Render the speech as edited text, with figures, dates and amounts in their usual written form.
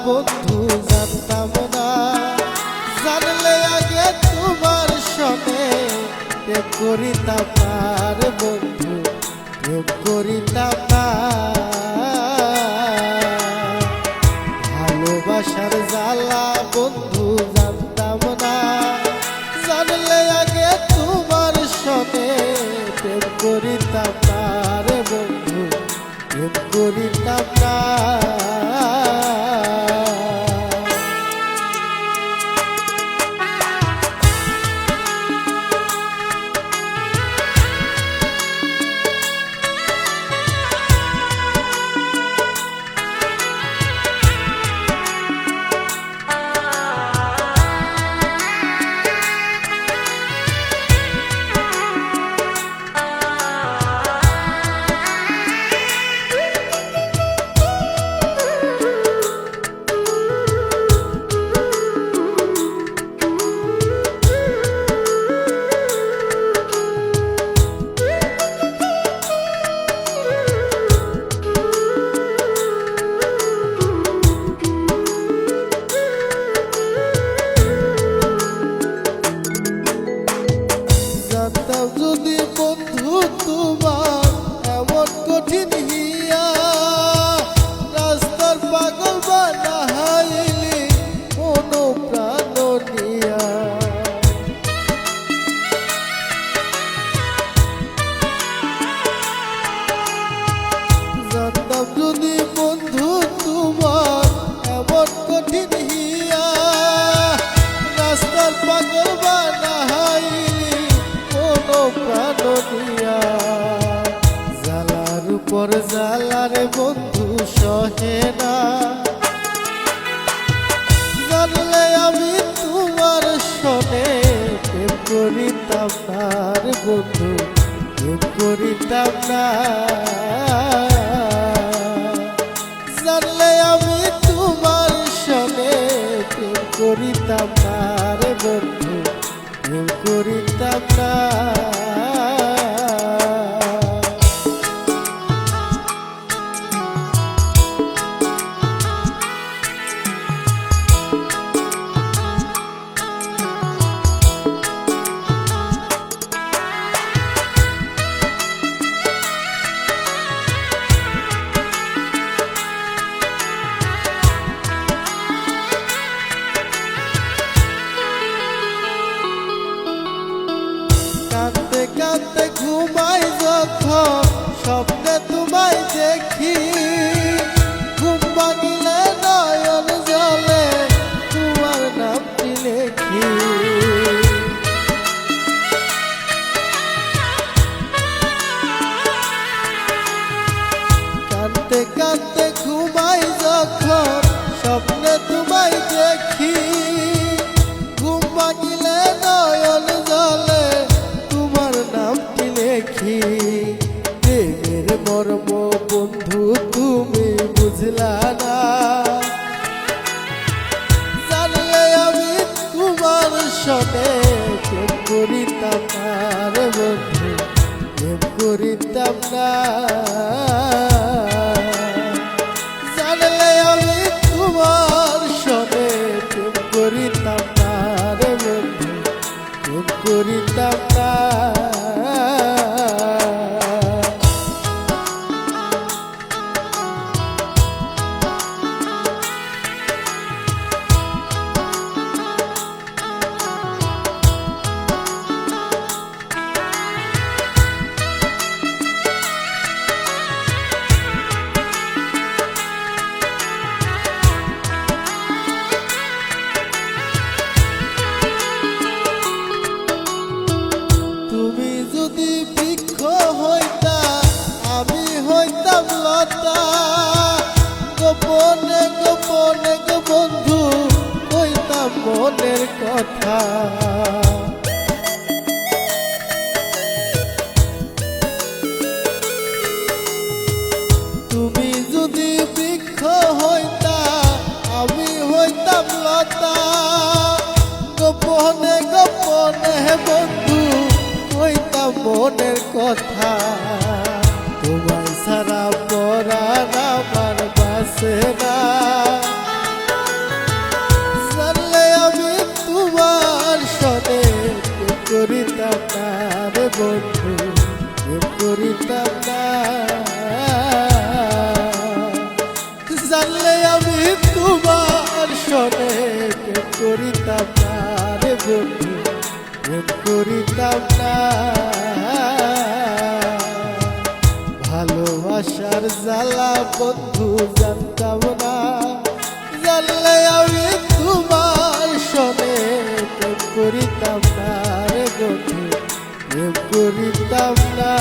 বন্ধু জানতাম না, জানলে আগে তোমার সনে প্রেম করিতাম না রে বন্ধু, প্রেম করিতাম না। ভালোবাসার জ্বালা বন্ধু জানতাম না, জানলে আগে তোমার সনে প্রেম করিতাম না রে বন্ধু, প্রেম করিতাম না। যদি বন্ধু তোমার এমন কঠিন হিয়া, রাস্তার পাগল বানাইলি মন প্রাণ নিয়া। জানতাম যদি বন্ধু তোমার এমন কঠিন হিয়া, রাস্তার পাগল বানাইলি প্রাণ দিয়া। জ্বালার উপর জ্বালারে বন্ধু সহে না, জানলে আমি তোমার সনে প্রেম করিতাম না রে বন্ধু, প্রেম করিতাম না। জানলে আমি তোমার সনে প্রেম করিতাম না রে বন্ধু, প্রেম করিতাম না। কাঁদতে কাঁদতে ঘুমাই যখন স্বপ্নে তোমায় দেখি, ঘুম ভাঙিলে নয়ন জলে তোমার নামটি লেখি। কাঁদতে কাঁদতে ঘুমাই যখন স্বপ্নে তোমায় দেখি, ঘুম ভাঙিলে নয়ন জলে নামটি লেখি। প্রেমের মর্ম বন্ধু তুমি বুঝলা না, জানলে আমি তোমার সনে প্রেম করিতাম না রে বন্ধু, প্রেম করিতাম না। জানলে আমি তোমার সনে প্রেম করিতাম না রে বন্ধু, প্রেম করিতাম না। তুমি যদি বৃক্ষ হইতা আমি হইতাম লতা, গোপনে গোপনে গো বন্ধু কইতাম মনের কথা। তুমি যদি বৃক্ষ হইতা আমি হইতাম লতা, গোপনে গোপনে বন্ধু কইতাম মনের কথা। তোমায় ছাড়া পরাণ আমার বাসে না, প্রেম করিতাম না। ভালোবাসার জ্বালা বন্ধু জানতাম না, জানলে আমি তোমার সনে প্রেম করিতাম না রে বন্ধু, প্রেম করিতাম না।